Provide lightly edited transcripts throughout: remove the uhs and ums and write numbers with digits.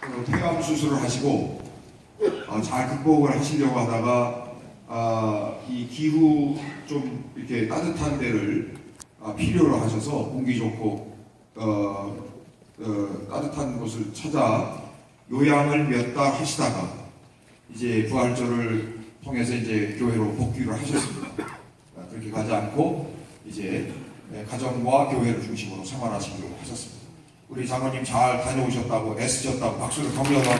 폐암 수술을 하시고 잘 극복을 하시려고 하다가 이 기후 좀 이렇게 따뜻한 데를 필요로 하셔서 공기 좋고 따뜻한 곳을 찾아 요양을 몇 달 하시다가 이제 부활절을 통해서 이제 교회로 복귀를 하셨습니다. 그렇게 가지 않고 이제 가정과 교회를 중심으로 생활하시기로 하셨습니다. 우리 장로님 잘 다녀오셨다고 애쓰셨다고 박수를 격려하고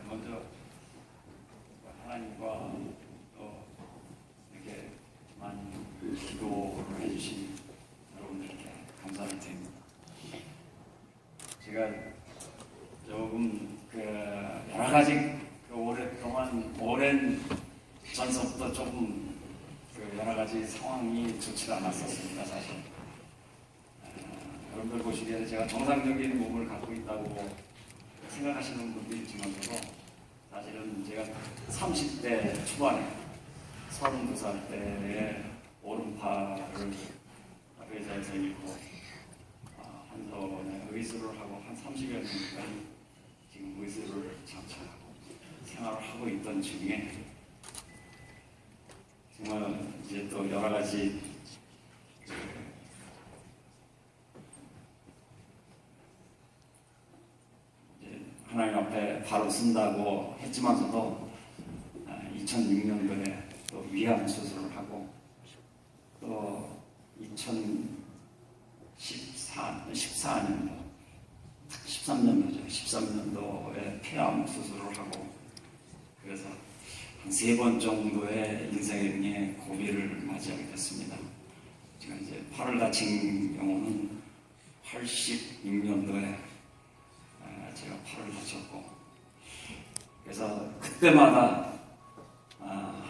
먼저 하나님과 또 이렇게 많이 기도를 해주신 여러분들께 감사를 드립니다. 제가 조금 여러 가지 오랫동안 오랜 전서부터 조금 여러 가지 상황이 좋지 않았었습니다, 사실. 여러분들 보시기에는 제가 정상적인 몸을 갖고 있다고 생각하시는 분도 있지만서도 사실은 제가 30대 초반에 32살 때에 오른팔을 의자에서 잃고 한전에 의술을 하고 한 30여 년간 지금 의술을 장착하고 생활을 하고 있던 중에 정말 이제 또 여러 가지 하나님 앞에 바로 쓴다고 했지만서도 2006년도에 또 위암 수술을 하고 또 13년도에 폐암 수술을 하고 그래서 한 3번 정도의 인생의 고비를 맞이하게 됐습니다. 제가 이제 팔을 다친 경우는 86년도에 제가 팔을 다쳤고 그래서 그때마다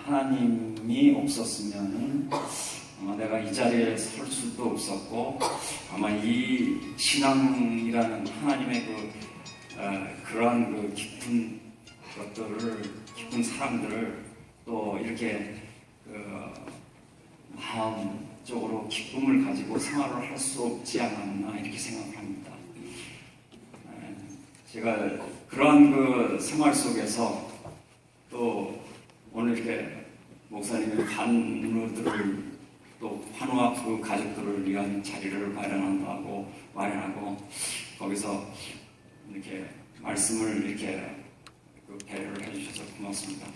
하나님이 없었으면은 아마 내가 이 자리에 설 수도 없었고 아마 이 신앙이라는 하나님의 그러한 깊은 것들을 깊은 사랑들을 또 이렇게 마음적으로 기쁨을 가지고 생활을 할 수 없지 않았나 이렇게 생각을 합니다. 제가 그러한 생활 속에서 또 오늘 이렇게 목사님의 간우들을 또 환우와 그 가족들을 위한 자리를 마련하고 거기서 이렇게 말씀을 이렇게 배려를 해주셔서 고맙습니다.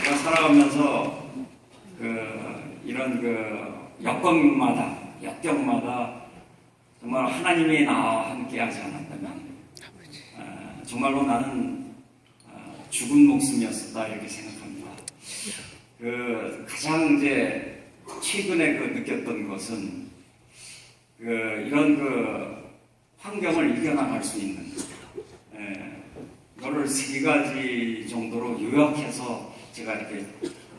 제가 살아가면서 이런 역경마다 정말 하나님이 나와 함께하지 않았다면 정말로 나는 죽은 목숨이었다 이렇게 생각합니다. 가장 이제 최근에 느꼈던 것은 이런 환경을 이겨나갈 수 있는 이거를 3가지 정도로 요약해서 제가 이렇게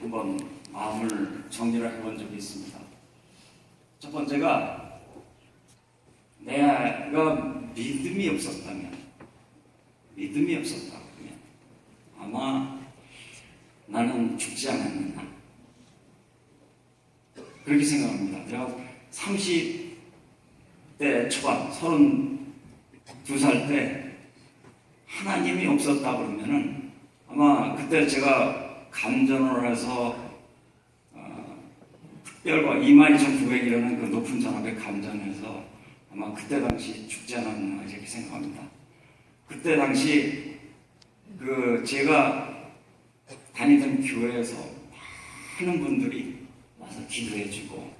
한번 마음을 정리를 해본 적이 있습니다. 첫 번째가 내가 믿음이 없었다면 아마 나는 죽지 않았느냐 그렇게 생각합니다. 제가 30대 초반 32살 때 하나님이 없었다 그러면은 아마 그때 제가 감전을 해서 특별과 22,900이라는 그 높은 전압에 감전해서 아마 그때 당시 죽지 않았나 이렇게 생각합니다. 그때 당시 제가 다니던 교회에서 많은 분들이 와서 기도해주고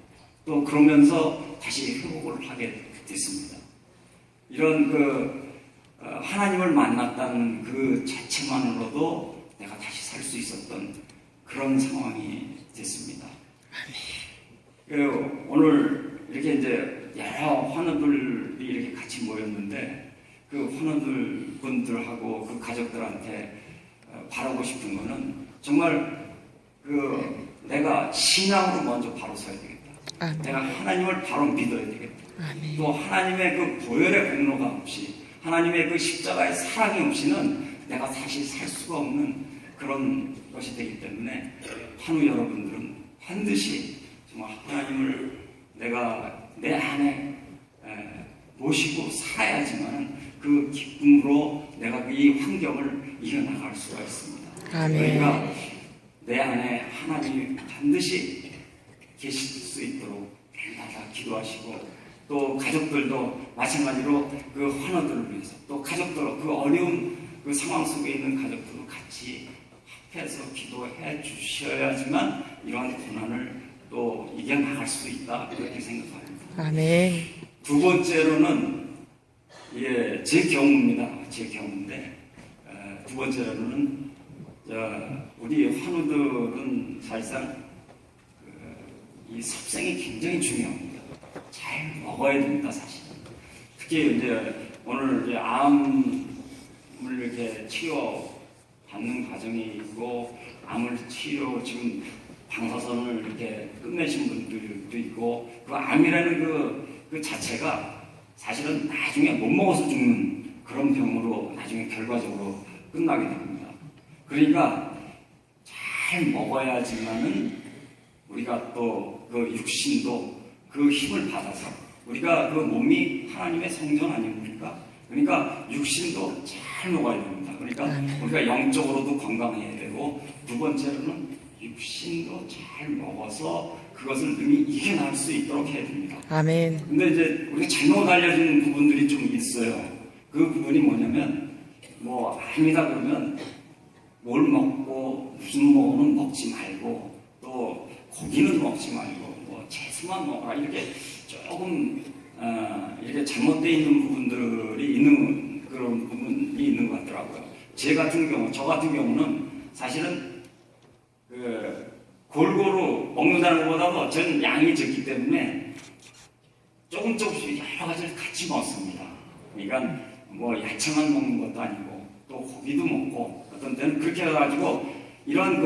또 그러면서 다시 회복을 하게 됐습니다. 이런 하나님을 만났다는 그 자체만으로도 내가 다시 살 수 있었던 그런 상황이 됐습니다. 오늘 이렇게 이제 여러 환우들이 이렇게 같이 모였는데 그 환우들 분들하고 그 가족들한테 바라고 싶은 거는 정말 내가 신앙으로 먼저 바로 서야 되겠다. 아멘. 내가 하나님을 바로 믿어야 되겠다. 아멘. 또 하나님의 보혈의 공로가 없이 하나님의 십자가의 사랑이 없이는 내가 사실 살 수가 없는 그런 것이 되기 때문에 환우 여러분들은 반드시 정말 하나님을 내가 내 안에 모시고 살아야지만 그 기쁨으로 내가 이 환경을 이겨나갈 수가 있습니다. 아멘. 그러니까 내 안에 하나님이 반드시 계실 수 있도록 날마다 기도하시고 또 가족들도 마찬가지로 그 환우들을 위해서 또 가족들 그 어려운 그 상황 속에 있는 가족들도 같이 합해서 기도해 주셔야지만 이러한 고난을 또 이겨나갈 수 있다 그렇게 생각합니다. 아멘. 두 번째로는 제 경우입니다. 제 경우인데 두 번째로는 우리 환우들은 사실상 이 섭생이 굉장히 중요합니다. 잘 먹어야 됩니다, 사실. 특히 이제 오늘 이제 암을 이렇게 치료받는 과정이 있고 암을 치료 지금 방사선을 이렇게 끝내신 분들도 있고 그 암이라는 그 자체가 사실은 나중에 못 먹어서 죽는 그런 병으로 나중에 결과적으로 끝나게 됩니다. 그러니까 잘 먹어야지만은 우리가 또 그 육신도 그 힘을 받아서 우리가 그 몸이 하나님의 성전 아닙니까? 그러니까 육신도 잘 먹어야 됩니다. 그러니까 우리가 영적으로도 건강해야 되고 두 번째로는 육신도 잘 먹어서 그것을 능히 이겨낼 수 있도록 해야 됩니다. 아멘. 근데 이제 우리가 잘못 알려진 부분들이 좀 있어요. 그 부분이 뭐냐면 뭐 아니다 그러면 뭘 먹고 무슨 뭐는 먹지 말고 또 고기는 먹지 말고 뭐 채소만 먹어라 이렇게 조금 이렇게 잘못되어 있는 부분들이 있는 그런 부분이 있는 것 같더라고요. 저 같은 경우는 사실은 골고루 먹는다는 것보다도 저는 양이 적기 때문에 조금씩 여러 가지를 같이 먹습니다. 그러니까 뭐 야채만 먹는 것도 아니고 또 고기도 먹고 어떤 때는 그렇게 해가지고 이런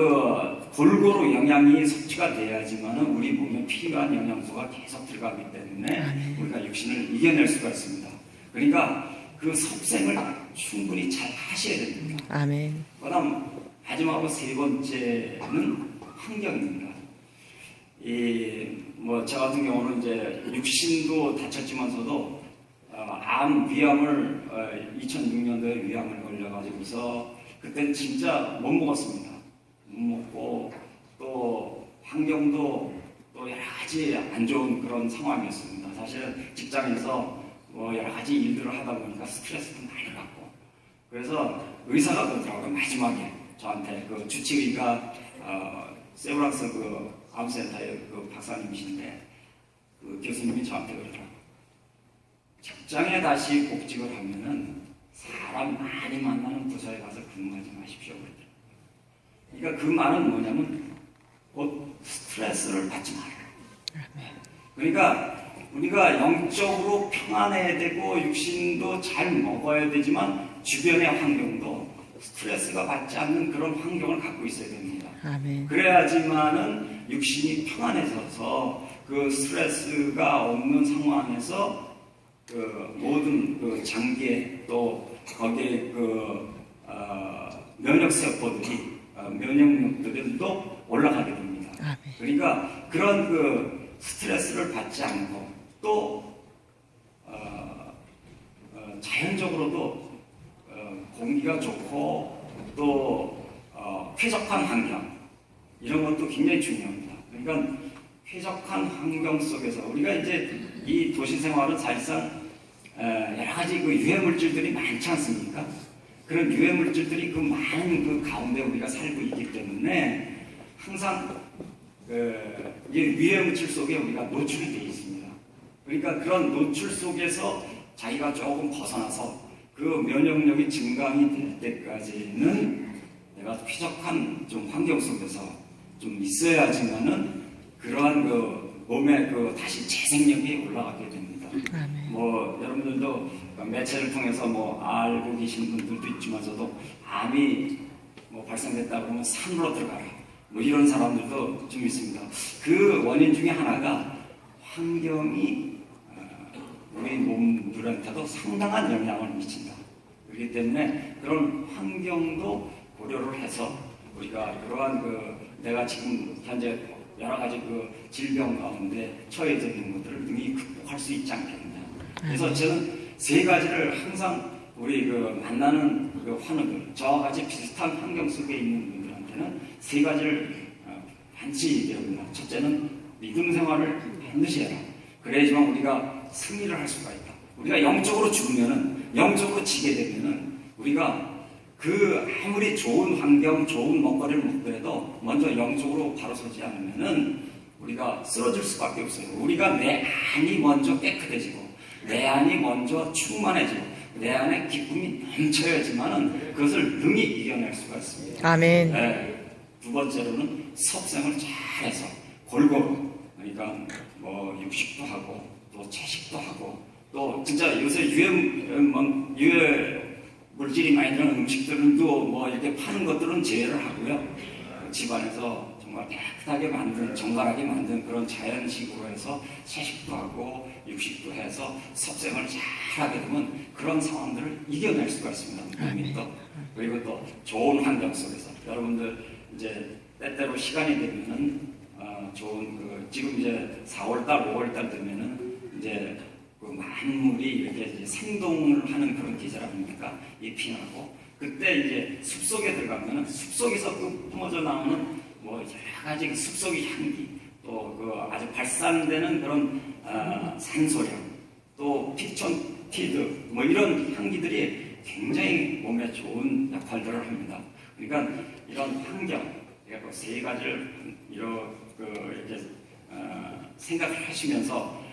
골고루 영양이 섭취가 돼야지만은 우리 몸에 필요한 영양소가 계속 들어가기 때문에 우리가 육신을 이겨낼 수가 있습니다. 그러니까 그 섭생을 충분히 잘 하셔야 됩니다. 아멘. 그다음 마지막으로 세 번째는 환경입니다. 저 같은 경우는 이제 육신도 다쳤지만서도 위암을 2006년도에 위암을 걸려가지고서 그때는 진짜 못 먹었습니다. 못 먹고 또 환경도 또 여러 가지 안 좋은 그런 상황이었습니다. 사실은 직장에서 뭐 여러 가지 일들을 하다 보니까 스트레스도 많이 받고 그래서 의사가 그러더라고요. 마지막에 저한테 그 주치의가 세브란스 그 암센터의 그 박사님이신데 그 교수님이 저한테 그러더라고요. 직장에 다시 복직을 하면은 사람 많이 만나는 부서에 가서 근무하지 마십시오. 그러니까 그 말은 뭐냐면 곧 스트레스를 받지 말아요. 그러니까 우리가 영적으로 평안해야 되고 육신도 잘 먹어야 되지만 주변의 환경도 스트레스가 받지 않는 그런 환경을 갖고 있어야 됩니다. 아멘. 그래야지만은 육신이 평안해져서 그 스트레스가 없는 상황에서 그 모든 그 장기에 또 거기에 면역세포들이 면역력들도 올라가게 됩니다. 아멘. 그러니까 그런 그 스트레스를 받지 않고 또 자연적으로도 공기가 좋고 또 쾌적한 환경 이런 것도 굉장히 중요합니다. 그러니까 쾌적한 환경 속에서 우리가 이제 이 도시 생활은 사실상 여러 가지 그 유해 물질들이 많지 않습니까? 그런 유해 물질들이 그 많은 그 가운데 우리가 살고 있기 때문에 항상 이 유해 물질 속에 우리가 노출이 되어 있습니다. 그러니까 그런 노출 속에서 자기가 조금 벗어나서 그 면역력이 증강이 될 때까지는 내가 쾌적한 좀 환경 속에서 좀 있어야지만은 그러한 그 몸에 그 다시 재생력이 올라가게 됩니다. 아멘. 뭐 여러분들도 매체를 통해서 뭐 알고 계신 분들도 있지만서도 암이 뭐 발생됐다 그러면 산으로 들어가라 뭐 이런 사람들도 좀 있습니다. 그 원인 중에 하나가 환경이 우리 몸들한테도 상당한 영향을 미친다. 그렇기 때문에 그런 환경도 고려를 해서 우리가 그러한 내가 지금 현재 여러 가지 질병 가운데 처해져 있는 것들을 능히 극복할 수 있지 않겠느냐. 그래서 저는 세 가지를 항상 우리 만나는 환우들, 저와 같이 비슷한 환경 속에 있는 분들한테는 세 가지를 반드시 얘기합니다. 첫째는 믿음 생활을 반드시 해라. 그래야지만 우리가 승리를 할 수가 있다. 우리가 영적으로 죽으면은, 영적으로 지게 되면은 우리가 아무리 좋은 환경, 좋은 먹거리를 먹더라도 먼저 영적으로 바로 서지 않으면은 우리가 쓰러질 수밖에 없어요. 우리가 내 안이 먼저 깨끗해지고, 내 안이 먼저 충만해지고, 내 안에 기쁨이 넘쳐야지만은 그것을 능히 이겨낼 수가 있습니다. 아멘. 네. 두 번째로는 섭생을 잘해서 골고루, 그러니까 육식도 하고 또 채식도 하고 또 진짜 요새 유해 물질이 많이 들어간 음식들은 또 이렇게 파는 것들은 제외를 하고요. 집안에서 정말 깨끗하게 만든, 정갈하게 만든 그런 자연식으로 해서 채식도 하고 육식도 해서 섭생을 잘 하게 되면 그런 상황들을 이겨낼 수가 있습니다. 그리고 또 좋은 환경 속에서 여러분들 이제 때때로 시간이 되면은 좋은 지금 이제 4월달, 5월달 되면은 이제 만물이 이렇게 이제 생동을 하는 그런 계절 아닙니까? 이 피나고 그때 이제 숲속에 들어가면은 숲속에서 뿜어져 나오는 여러 가지 숲속의 향기, 또 아주 발산되는 그런 산소량, 또 피촌티드 이런 향기들이 굉장히 몸에 좋은 역할들을 합니다. 그러니까 이런 환경, 그러니까 세 가지를 이렇게 생각을 하시면서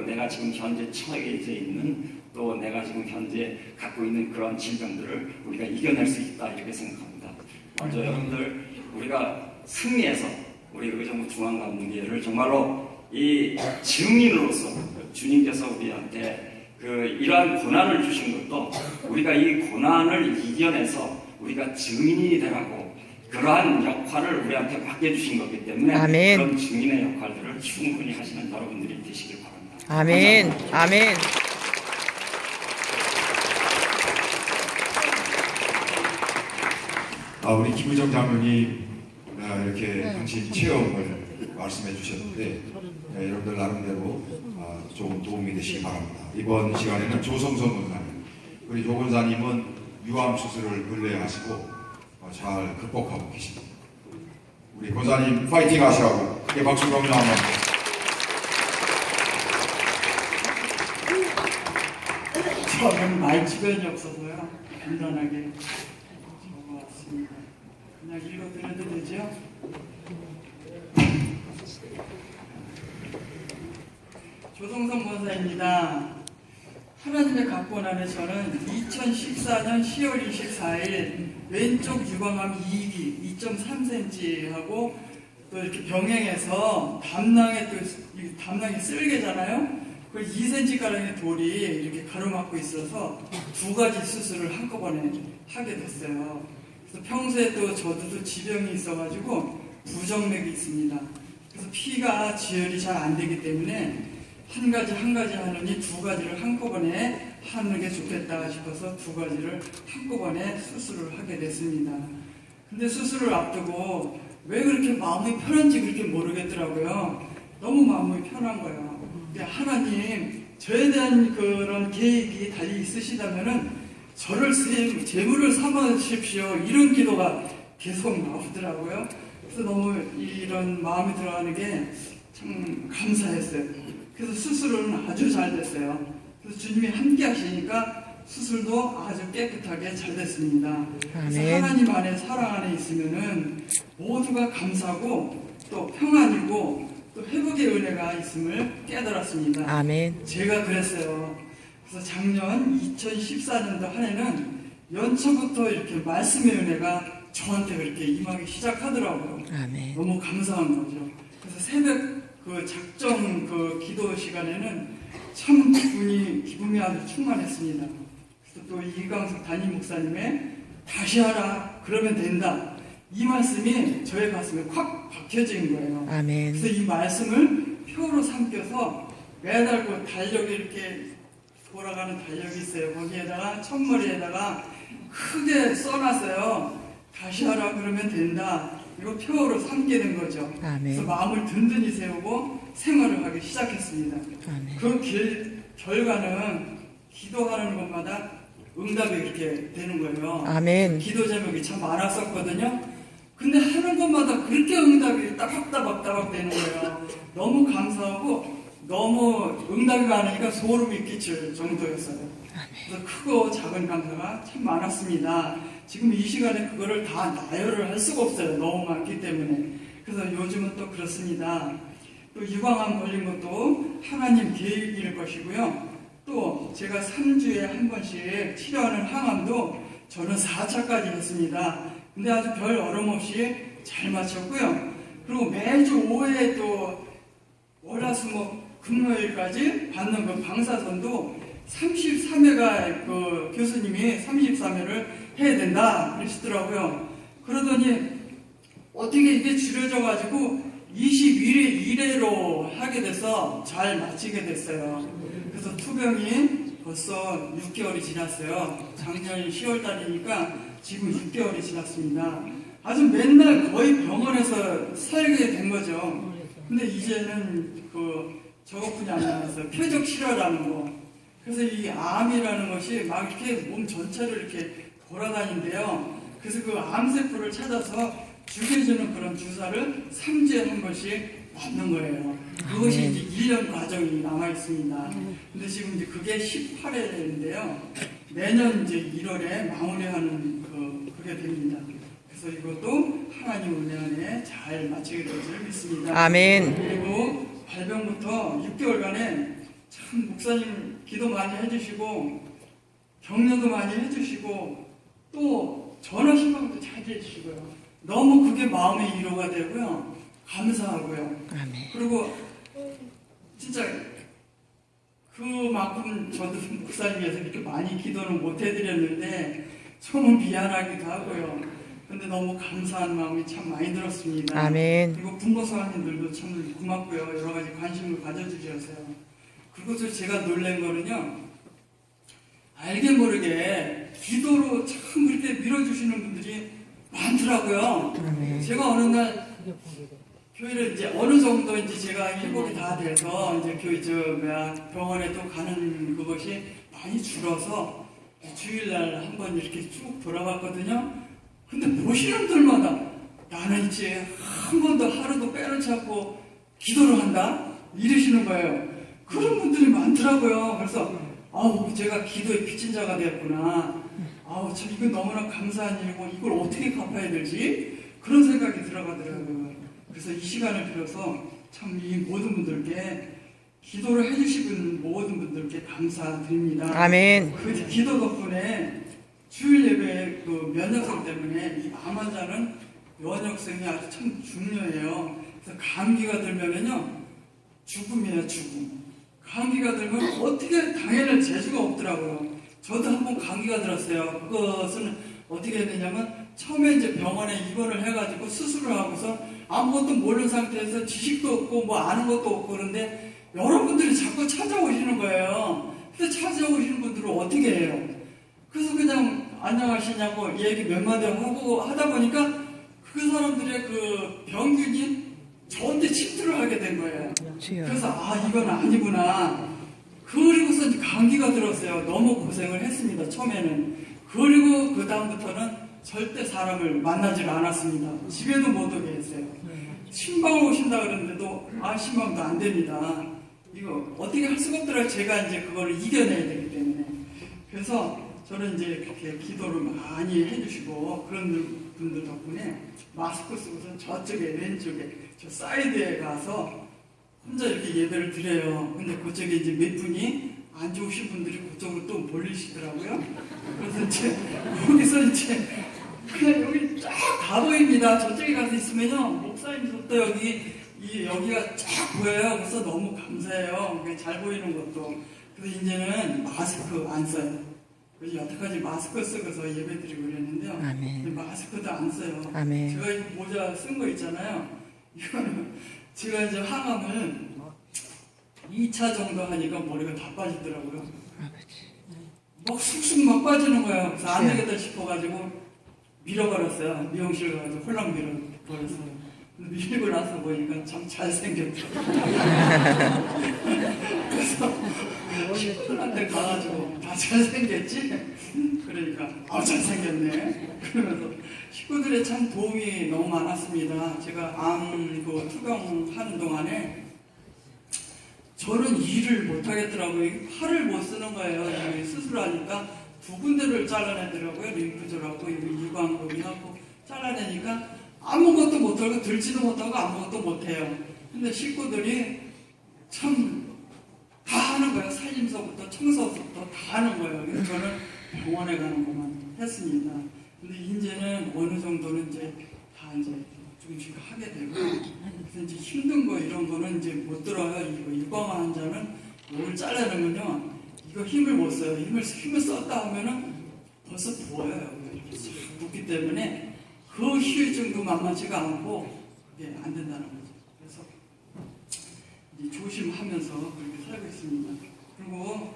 내가 지금 현재 처해져 있는 또 내가 지금 현재 갖고 있는 그런 질병들을 우리가 이겨낼 수 있다 이렇게 생각합니다. 먼저 여러분들 우리가 승리해서 우리 의정부 중앙감리교회를 정말로 이 증인으로서 주님께서 우리한테 이러한 고난을 주신 것도 우리가 이 고난을 이겨내서 우리가 증인이 되라고 그러한 역할을 우리한테 맡겨주신 거기 때문에 아멘. 그런 증인의 역할들을 충분히 하시는 여러분들이 되시길 바랍니다. 아멘. 아멘. 우리 김의정 장로님 이렇게 당신 체험을 말씀해 주셨는데 여러분들 나름대로 조금 도움이 되시기 바랍니다. 이번 시간에는 조성선 권사님, 우리 조 권사님은 유암 수술을 근래에 하시고 잘 극복하고 계십니다. 우리 권사님 파이팅 하시라고 크게 박수 한번. 저는 말주변이 없어서요. 간단하게 적어왔습니다. 그냥 읽어드려도 되죠? 조성선 권사입니다. 하나님의 각본 안에 저는 2014년 10월 24일 왼쪽 유방암 2기 2.3cm 하고 또 이렇게 병행해서 담낭이 쓸개잖아요. 그 2cm 가량의 돌이 이렇게 가로막고 있어서 두 가지 수술을 한꺼번에 하게 됐어요. 그래서 평소에 또 저도 지병이 있어가지고 부정맥이 있습니다. 그래서 피가 지혈이 잘 안 되기 때문에 한 가지 하느니 두 가지를 한꺼번에 하는 게 좋겠다 싶어서 두 가지를 한꺼번에 수술을 하게 됐습니다. 근데 수술을 앞두고 왜 그렇게 마음이 편한지 그렇게 모르겠더라고요. 너무 마음이 편한 거예요. 하나님, 저에 대한 그런 계획이 달리 있으시다면은 저를 제물을 삼으십시오. 이런 기도가 계속 나오더라고요. 그래서 너무 이런 마음이 들어가는 게 참 감사했어요. 그래서 수술은 아주 잘 됐어요. 그래서 주님이 함께 하시니까 수술도 아주 깨끗하게 잘 됐습니다. 그래서 하나님 안에 사랑 안에 있으면은 모두가 감사하고 또 평안이고 또 회복의 은혜가 있음을 깨달았습니다. 아멘. 제가 그랬어요. 그래서 작년 2014년도 한 해는 연초부터 이렇게 말씀의 은혜가 저한테 그렇게 임하기 시작하더라고요. 아멘. 너무 감사한 거죠. 그래서 새벽 작정 기도 시간에는 참 기쁨이 아주 충만했습니다. 그래서 또 이광석 담임 목사님의 다시 하라 그러면 된다 이 말씀이 저의 가슴에 콱 박혀진 거예요. 아멘. 그래서 이 말씀을 표로 삼켜서 매달 달력이 이렇게 돌아가는 달력이 있어요. 거기에다가 첫머리에다가 크게 써놨어요. 다시 하라 그러면 된다. 이거 표어로 삼게 된 거죠. 그래서 아멘. 마음을 든든히 세우고 생활을 하기 시작했습니다. 아멘. 그 결과는 기도하는 것마다 응답이 이렇게 되는 거예요. 아멘. 기도 제목이 참 많았었거든요. 근데 하는 것마다 그렇게 응답이 따박따박 되는 거예요. 너무 감사하고 너무 응답이 많으니까 소름이 끼칠 정도였어요. 그래서 크고 작은 감사가 참 많았습니다. 지금 이 시간에 그거를 다 나열을 할 수가 없어요. 너무 많기 때문에. 그래서 요즘은 또 그렇습니다. 또 유방암 걸린 것도 하나님 계획일 것이고요. 또 제가 3주에 한 번씩 치료하는 항암도 저는 4차까지 했습니다. 근데 아주 별 어려움 없이 잘 마쳤고요. 그리고 매주 5회 또 월화수목 금요일까지 받는 그 방사선도 33회가 그 교수님이 33회를 해야 된다 그러시더라고요. 그러더니 어떻게 이게 줄여져가지고 21회 1회로 하게 돼서 잘 마치게 됐어요. 그래서 투병이 벌써 6개월이 지났어요. 작년 10월 달이니까 지금 6개월이 지났습니다. 아주 맨날 거의 병원에서 살게 된 거죠. 근데 이제는 저것뿐이 안 남았어요. 표적 실화라는 거. 그래서 이 암이라는 것이 막 이렇게 몸 전체를 이렇게 돌아다닌대요. 그래서 그 암세포를 찾아서 죽여주는 그런 주사를 3주에 한 번씩 맞는 거예요. 그것이 이제 1년 과정이 남아 있습니다. 근데 지금 이제 그게 18회인데요. 내년 이제 1월에 마무리하는 그게 됩니다. 그래서 이것도 하나님 은혜 안에 잘 마치게 될 줄 믿습니다. 아멘. 그리고 발병부터 6개월간에 참 목사님 기도 많이 해주시고 격려도 많이 해주시고 또 전화 신방도 잘 해주시고요. 너무 그게 마음의 위로가 되고요. 감사하고요. 아멘. 그리고 진짜 그만큼 저도 목사님 위해서 이렇게 많이 기도는 못 해드렸는데 좀 미안하기도 하고요. 근데 너무 감사한 마음이 참 많이 들었습니다. 아멘. 그리고 군고사관님들도 참 고맙고요. 여러 가지 관심을 가져주셔서요. 그리고 또 제가 놀란 거는요. 알게 모르게 기도로 참 그렇게 밀어주시는 분들이 많더라고요. 아멘. 제가 어느 날 교회를 이제 어느 정도 이제 제가 회복이 다 돼서 이제 병원에 또 가는 그것이 많이 줄어서 주일날 한번 이렇게 쭉 돌아봤거든요. 근데 보시는 분들마다 나는 이제 한 번도 하루도 빼놓지 않고 기도를 한다? 이러시는 거예요. 그런 분들이 많더라고요. 그래서 아우 제가 기도의 빚진 자가 되었구나. 아우 참 이건 너무나 감사한 일이고 이걸 어떻게 갚아야 되지? 그런 생각이 들어가더라고요. 그래서 이 시간을 빌어서 참 이 모든 분들께 기도를 해주시는 모든 분들께 감사드립니다. 아멘. 그 기도 덕분에 주일 예배 그 면역성 때문에 이 암 환자는 면역성이 아주 참 중요해요. 그래서 감기가 들면은요 죽음이에요, 죽음. 감기가 들면 어떻게 당해낼 재주가 없더라고요. 저도 한번 감기가 들었어요. 그것은 어떻게 해야 되냐면 처음에 이제 병원에 입원을 해가지고 수술을 하고서 아무것도 모르는 상태에서 지식도 없고 뭐 아는 것도 없고 그런데 여러분들이 자꾸 찾아오시는 거예요. 그래서 찾아오시는 분들은 어떻게 해요? 그래서 그냥 안녕하시냐고 얘기 몇 마디 하고 하다 보니까 그 사람들의 그 병균이 저한테 침투를 하게 된 거예요. 주여. 그래서 아 이건 아니구나. 그리고서 이제 감기가 들었어요. 너무 고생을 했습니다. 처음에는. 그리고 그 다음부터는 절대 사람을 만나질 않았습니다. 집에도 못 오게 했어요. 신방을 오신다 그러는데도 신방도 안 됩니다. 이거 어떻게 할 수가 없더라고요. 제가 이제 그거를 이겨내야 되기 때문에. 그래서 저는 이제 그렇게 기도를 많이 해주시고 그런 분들 덕분에 마스크 쓰고서 저쪽에 왼쪽에 저 사이드에 가서 혼자 이렇게 예배를 드려요. 근데 그쪽에 이제 몇 분이 안 좋으신 분들이 그쪽으로 또 몰리시더라고요. 그래서 이제 여기서 이제 그냥 여기 쫙 다 보입니다. 저쪽에 가서 있으면요 목사님도 여기가 쫙 보여요. 그래서 너무 감사해요. 잘 보이는 것도. 그래서 이제는 마스크 안 써요. 그래서 여태까지 마스크 쓰고서 예배 드리고 그랬는데요. 아멘. 마스크도 안 써요. 아멘. 제가 이 모자 쓴 거 있잖아요. 이거는 제가 이제 항암을 2차 정도 하니까 머리가 다 빠지더라고요. 아버지. 막 쑥쑥 막 빠지는 거예요. 그래서 안 되겠다 싶어가지고 밀어버렸어요. 미용실 가서 홀랑 밀어버렸어요. 근데 밀고 나서 보니까 참 잘생겼더라고요. 그래서 식구들한테 가가지고 다 잘생겼지? 그러니까 잘생겼네. 그러면서 식구들의 참 도움이 너무 많았습니다. 제가 암 투병하는 동안에 저는 일을 못하겠더라고요. 팔을 못 쓰는 거예요. 수술하니까 두 군데를 잘라내더라고요. 림프절하고 유광골이하고 잘라내니까 아무것도 못하고 들지도 못하고 아무것도 못해요. 근데 식구들이 참 다 하는 거예요. 살림서부터 청소부터 다 하는 거예요. 그래서 저는 병원에 가는 것만 했습니다. 근데 이제는 어느 정도는 이제 다 이제 조금씩 하게 되고, 그래서 이제 힘든 거 이런 거는 이제 못 들어요. 이거 유광화 환자는 목을 잘라내면요, 이거 힘을 못 써요. 힘을 썼다 하면은 벌써 부어요. 이렇게 싹 붓기 때문에 그 후유증도 만만치가 않고 그게 안 된다는 거죠. 그래서 이제 조심하면서 그렇게 살고 있습니다. 그리고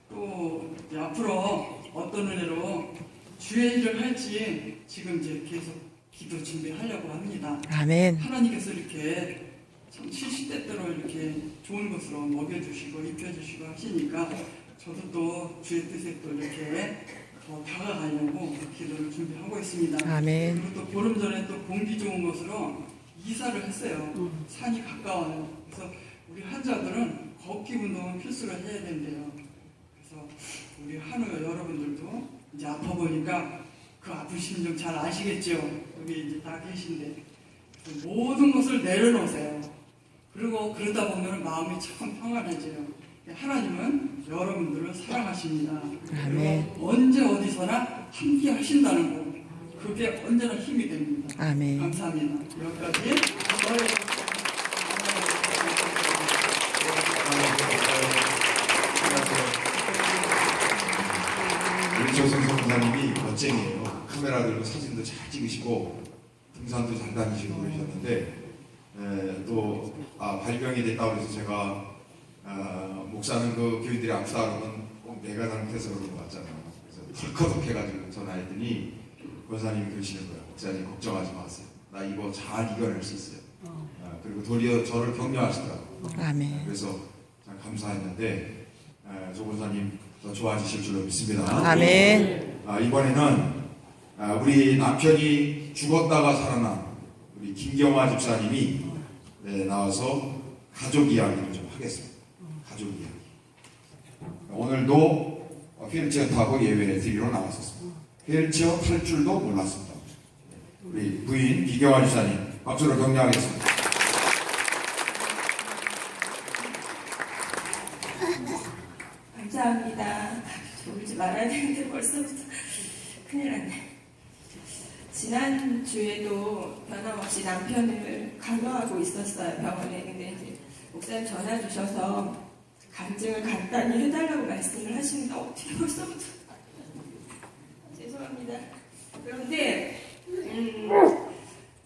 또 이제 앞으로 어떤 은혜로 주의 일을 할지 지금 이제 계속 기도 준비하려고 합니다. 아멘. 하나님께서 이렇게 참 70대 때로 이렇게 좋은 것으로 먹여주시고 입혀주시고 하시니까 저도 또 주의 뜻에 또 이렇게 더 다가가려고 기도를 준비하고 있습니다. 아멘. 그리고 또 보름 전에 또 공기 좋은 곳으로 이사를 했어요. 산이 가까워요. 그래서 우리 환자들은 걷기 운동은 필수로 해야 된대요. 그래서 우리 한우 여러분들도 이제 아파 보니까 그 아픈 심정 잘 아시겠죠? 여기 이제 다 계신데 모든 것을 내려놓으세요. 그리고 그러다 보면 마음이 참 평안해져요. 하나님은 여러분들을 사랑하십니다. 아멘. 그리고 언제 어디서나 함께 하신다는 거, 그게 언제나 힘이 됩니다. 아멘. 감사합니다. 여기까지 저의 우리 조성석 목사님이 멋쟁이에요. 카메라 들고 사진도 잘 찍으시고 등산도 잘 다니시고 그러셨는데 발병이 됐다고 해서 제가 목사는 그 교인들이 아프다 그러면 꼭 내가 잘못해서 그런 거 같잖아요. 그래서 덜커덕 해가지고 전화했더니 권사님이 그러시는 거예요. 목사님 걱정하지 마세요. 나 이거 잘 이겨낼 수 있어요. 그리고 도리어 저를 격려하시더라고요. 아멘. 그래서 참 감사했는데 조 권사님 더 좋아지실 줄로 믿습니다. 아멘. 이번에는 우리 남편이 죽었다가 살아난 우리 김경화 집사님이 나와서 가족 이야기를 좀 하겠습니다. 가족 이야기. 오늘도 휠체어 타고 예배 드리러 나왔었습니다. 휠체어 탈 줄도 몰랐습니다. 우리 부인 김경화 집사님 박수로 격려하겠습니다. 감사합니다. 울지 말아야 되는데 벌써부터 큰일 났네. 지난주에도 변함없이 남편을 간호하고 있었어요, 병원에. 근데 이제 목사님 전화 주셔서 간증을 간단히 해달라고 말씀을 하시는데 어떻게 벌써부터 죄송합니다. 그런데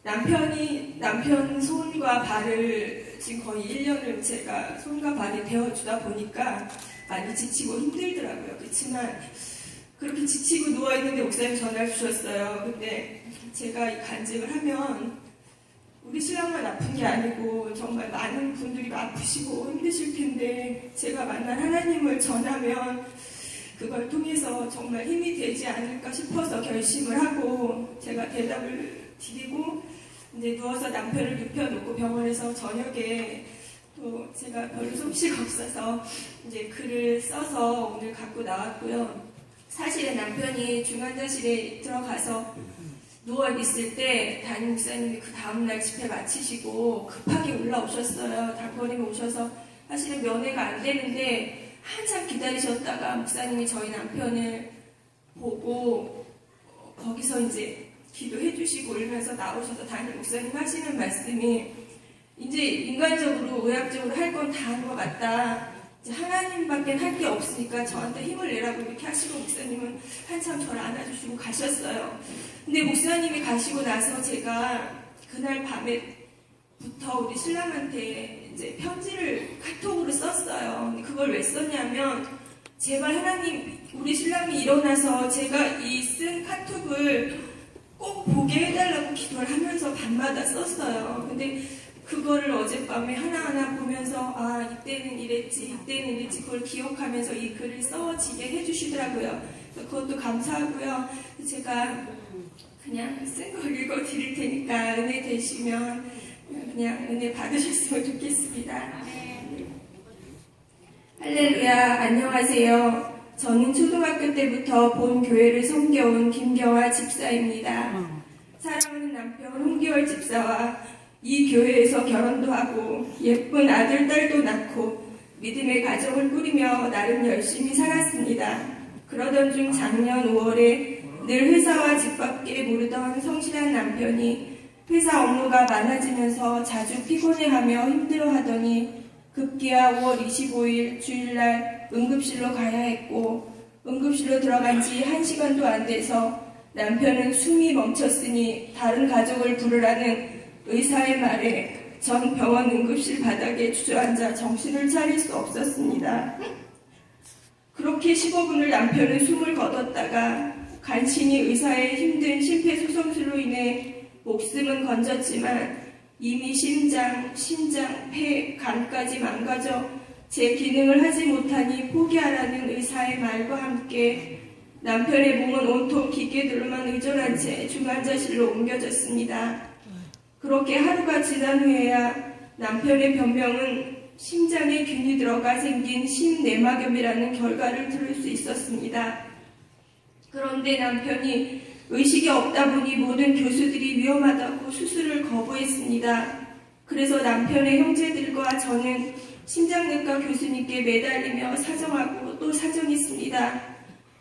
남편 손과 발을 지금 거의 1년을 제가 손과 발이 되어주다 보니까 많이 지치고 힘들더라고요. 그렇지만 그렇게 지치고 누워있는데 목사님 전화를 주셨어요. 근데 제가 이 간증을 하면 우리 신랑만 아픈 게 아니고 정말 많은 분들이 아프시고 힘드실 텐데 제가 만난 하나님을 전하면 그걸 통해서 정말 힘이 되지 않을까 싶어서 결심을 하고 제가 대답을 드리고 이제 누워서 남편을 눕혀놓고 병원에서 저녁에 또 제가 별로 솜씨가 없어서 이제 글을 써서 오늘 갖고 나왔고요. 사실은 남편이 중환자실에 들어가서 누워있을 때 담임 목사님이 그 다음날 집회 마치시고 급하게 올라오셨어요. 단거리에 오셔서 사실은 면회가 안 되는데 한참 기다리셨다가 목사님이 저희 남편을 보고 거기서 이제 기도해 주시고 울면서 나오셔서 담임 목사님 하시는 말씀이 이제 인간적으로 의학적으로 할 건 다 한 것 같다. 이제 하나님밖에 할 게 없으니까 저한테 힘을 내라고 이렇게 하시고 목사님은 한참 저를 안아주시고 가셨어요. 근데 목사님이 가시고 나서 제가 그날 밤에부터 우리 신랑한테 이제 편지를 카톡으로 썼어요. 그걸 왜 썼냐면 제발 하나님 우리 신랑이 일어나서 제가 이 쓴 카톡을 꼭 보게 해달라고 기도를 하면서 밤마다 썼어요. 근데 그거를 어젯밤에 하나하나 보면서 아 이때는 이랬지 이때는 이랬지 그걸 기억하면서 이 글을 써지게 해주시더라고요. 그것도 감사하고요. 제가 그냥 쓴 거 읽어 드릴 테니까 은혜 되시면 그냥 은혜 받으셨으면 좋겠습니다. 할렐루야, 안녕하세요. 저는 초등학교 때부터 본 교회를 섬겨온 김경아 집사입니다. 사랑하는 남편 홍기월 집사와 이 교회에서 결혼도 하고 예쁜 아들, 딸도 낳고 믿음의 가정을 꾸리며 나름 열심히 살았습니다. 그러던 중 작년 5월에 늘 회사와 집 밖에 모르던 성실한 남편이 회사 업무가 많아지면서 자주 피곤해하며 힘들어하더니 급기야 5월 25일 주일날 응급실로 가야 했고 응급실로 들어간 지 1시간도 안 돼서 남편은 숨이 멈췄으니 다른 가족을 부르라는 의사의 말에 전 병원 응급실 바닥에 주저앉아 정신을 차릴 수 없었습니다. 그렇게 15분을 남편은 숨을 거뒀다가 간신히 의사의 힘든 심폐소생술로 인해 목숨은 건졌지만 이미 심장, 폐, 간까지 망가져 제 기능을 하지 못하니 포기하라는 의사의 말과 함께 남편의 몸은 온통 기계들로만 의존한 채 중환자실로 옮겨졌습니다. 그렇게 하루가 지난 후에야 남편의 변명은 심장에 균이 들어가 생긴 심내막염이라는 결과를 들을 수 있었습니다. 그런데 남편이 의식이 없다 보니 모든 교수들이 위험하다고 수술을 거부했습니다. 그래서 남편의 형제들과 저는 심장내과 교수님께 매달리며 사정하고 또 사정했습니다.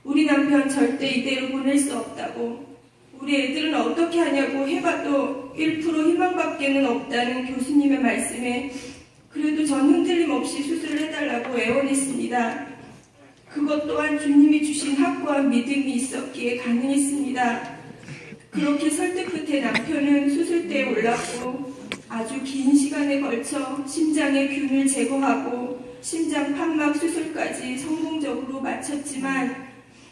우리 남편 절대 이대로 보낼 수 없다고, 우리 애들은 어떻게 하냐고 해봐도 1% 희망밖에는 없다는 교수님의 말씀에 그래도 전 흔들림 없이 수술을 해달라고 애원했습니다. 그것 또한 주님이 주신 확고한 믿음이 있었기에 가능했습니다. 그렇게 설득 끝에 남편은 수술대에 올랐고 아주 긴 시간에 걸쳐 심장의 균을 제거하고 심장 판막 수술까지 성공적으로 마쳤지만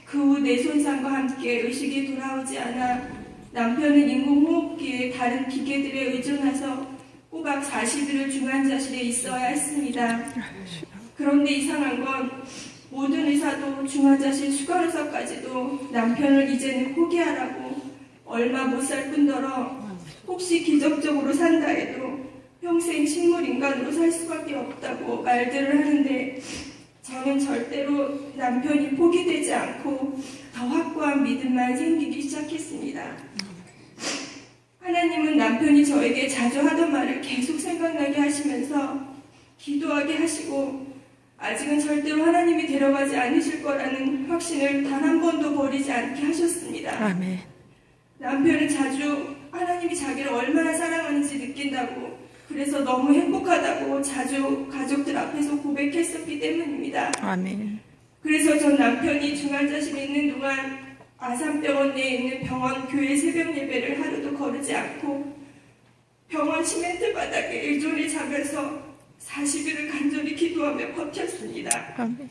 그 후 뇌손상과 함께 의식이 돌아오지 않아 남편은 인공호흡기에 다른 기계들에 의존해서 꼬박 40일을 중환자실에 있어야 했습니다. 그런데 이상한 건 모든 의사도 중환자실 추가로서까지도 남편을 이제는 포기하라고 얼마 못 살 뿐더러 혹시 기적적으로 산다 해도 평생 식물인간으로 살 수밖에 없다고 말들을 하는데 저는 절대로 남편이 포기되지 않고 더 확고한 믿음만 생기기 시작했습니다. 하나님은 남편이 저에게 자주 하던 말을 계속 생각나게 하시면서 기도하게 하시고 아직은 절대로 하나님이 데려가지 않으실 거라는 확신을 단 한 번도 버리지 않게 하셨습니다. 아멘. 남편은 자주 하나님이 자기를 얼마나 사랑하는지 느낀다고, 그래서 너무 행복하다고 자주 가족들 앞에서 고백했었기 때문입니다. 아멘. 그래서 전 남편이 중환자실에 있는 동안 아산병원 내에 있는 병원 교회 새벽 예배를 하루도 거르지 않고 병원 시멘트 바닥에 일조리 자면서 40일을 간절히 기도하며 버텼습니다. 아멘.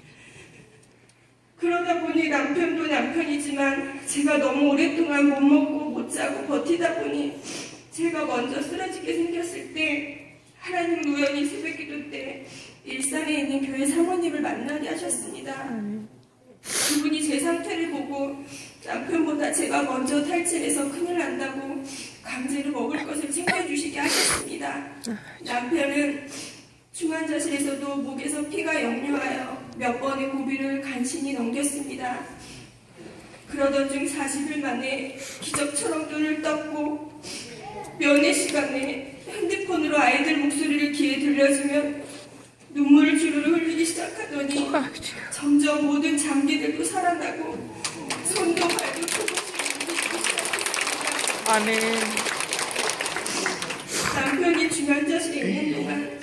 그러다 보니 남편도 남편이지만 제가 너무 오랫동안 못 먹고 못 자고 버티다 보니 제가 먼저 쓰러지게 생겼을 때 하나님은 우연히 새벽기도 때 일산에 있는 교회 사모님을 만나게 하셨습니다. 그분이 제 상태를 보고 남편보다 제가 먼저 탈진해서 큰일 난다고 강제로 먹을 것을 챙겨주시게 하셨습니다. 남편은 중환자실에서도 목에서 피가 역류하여 몇 번의 고비를 간신히 넘겼습니다. 그러던 중 40일 만에 기적처럼 눈을 떴고 면회 시간에 핸드폰으로 아이들 목소리를 귀에 들려주면 눈물을 주르르 흘리기 시작하더니 점점 모든 장기들도 살아나고 손도 발도 조금씩 움직이기 시작했습니다. 아멘. 남편이 중환자실에 있는 동안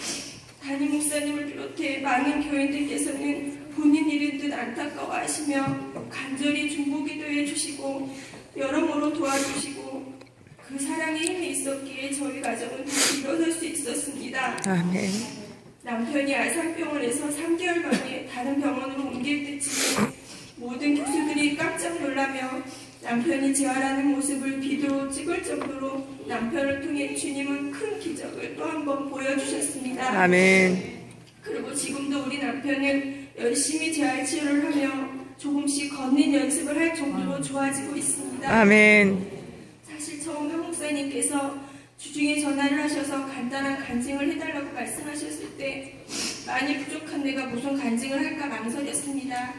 담임 목사님을 비롯해 많은 교인들께서는 본인 일인 듯 안타까워하시며 간절히 중보기도해 주시고 여러모로 도와주시고 그 사랑의 힘이 있었기에 저희 가정은 다시 일어설 수 있었습니다. 아멘. 남편이 아산병원에서 3개월 만에 다른 병원으로 옮길 때쯤에 모든 교수들이 깜짝 놀라며 남편이 재활하는 모습을 비디오로 찍을 정도로 남편을 통해 주님은 큰 기적을 또 한 번 보여주셨습니다. 아멘. 그리고 지금도 우리 남편은 열심히 재활 치료를 하며 조금씩 걷는 연습을 할 정도로 좋아지고 있습니다. 아멘. 사실 처음 한 목사님께서 주중에 전화를 하셔서 간단한 간증을 해달라고 말씀하셨을 때 많이 부족한 내가 무슨 간증을 할까 망설였습니다.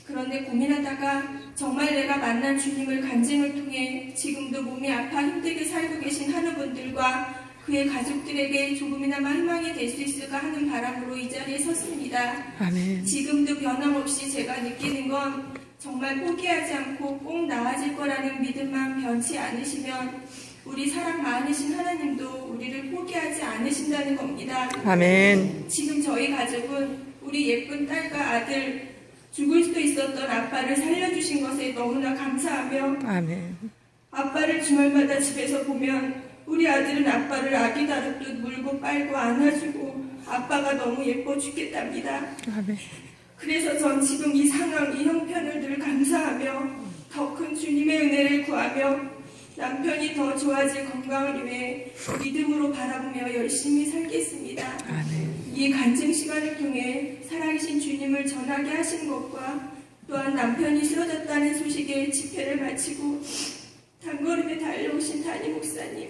그런데 고민하다가 정말 내가 만난 주님을 간증을 통해 지금도 몸이 아파 힘들게 살고 계신 하느분들과 그의 가족들에게 조금이나마 희망이 될 수 있을까 하는 바람으로 이 자리에 섰습니다. 아멘. 지금도 변함없이 제가 느끼는 건 정말 포기하지 않고 꼭 나아질 거라는 믿음만 변치 않으시면 우리 사랑 많으신 하나님도 우리를 포기하지 않으신다는 겁니다. 아멘. 지금 저희 가족은 우리 예쁜 딸과 아들, 죽을 수도 있었던 아빠를 살려주신 것에 너무나 감사하며 아멘. 아빠를 주말마다 집에서 보면 우리 아들은 아빠를 아기 다루듯 물고 빨고 안아주고 아빠가 너무 예뻐 죽겠답니다. 아멘. 그래서 전 지금 이 상황, 이 형편을 늘 감사하며 더 큰 주님의 은혜를 구하며 남편이 더 좋아질 건강을 위해 믿음으로 바라보며 열심히 살겠습니다. 아멘. 이 간증 시간을 통해 살아계신 주님을 전하게 하신 것과 또한 남편이 쓰러졌다는 소식에 집회를 마치고 단걸음에 달려오신 담임 목사님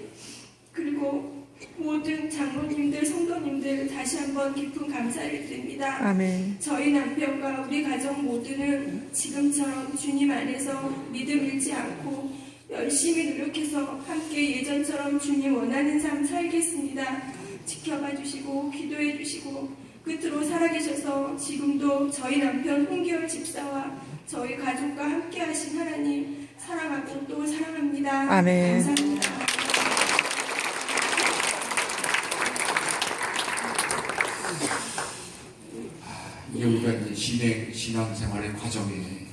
그리고 모든 장로님들, 성도님들 다시 한번 깊은 감사를 드립니다. 아멘. 저희 남편과 우리 가족 모두는 지금처럼 주님 안에서 믿음 잃지 않고 열심히 노력해서 함께 예전처럼 주님 원하는 삶 살겠습니다. 지켜봐 주시고 기도해 주시고 끝으로 살아계셔서 지금도 저희 남편 홍기열 집사와 저희 가족과 함께 하신 하나님 사랑하고 또 사랑합니다. 아멘. 감사합니다. 이게 우리가 이제 신앙생활의 과정에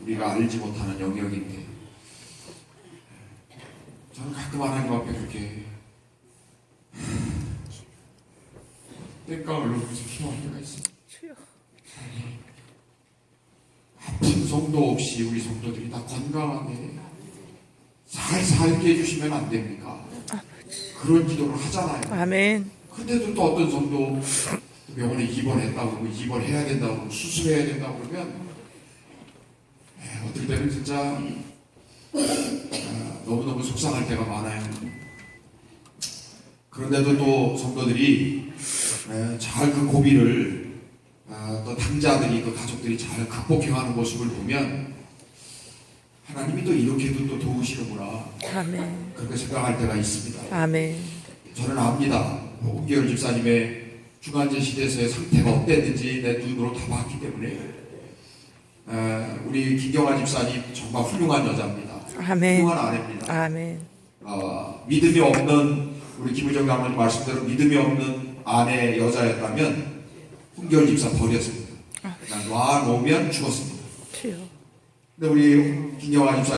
우리가 알지 못하는 영역인데 저는 가끔 하나님 앞에 그렇게 땡깡을 놓으면서 기도할 때가 있어요. 아픈 성도 없이 우리 성도들이 다 건강하게 잘 살게 해주시면 안 됩니까? 그런 기도를 하잖아요. 아멘. 근데도 또 어떤 성도 병원에 입원했다고 그러고 입원해야 된다고 그러고 수술해야 된다고 그러면 어떨 때는 진짜 너무너무 속상할 때가 많아요. 그런데도 또 성도들이 잘 그 고비를 또 당자들이 그 가족들이 잘 극복해가는 모습을 보면 하나님이 또 이렇게도 또 도우시는구나 아멘. 그렇게 생각할 때가 있습니다. 아멘. 저는 압니다. 홍기열 집사님의 중환자 시대에서의 상태가 어땠는지 내 눈으로 다 봤기 때문에 우리 김경아 집사님 정말 훌륭한 여자입니다. 아멘. 훌륭한 아내입니다. 아멘. 믿음이 없는 우리 김우정 장로님 말씀대로 믿음이 없는 아내 여자였다면 홍기열 집사 버렸습니다. 그냥 놔놓으면 죽었습니다. 주여. 근데 우리 김경아 집사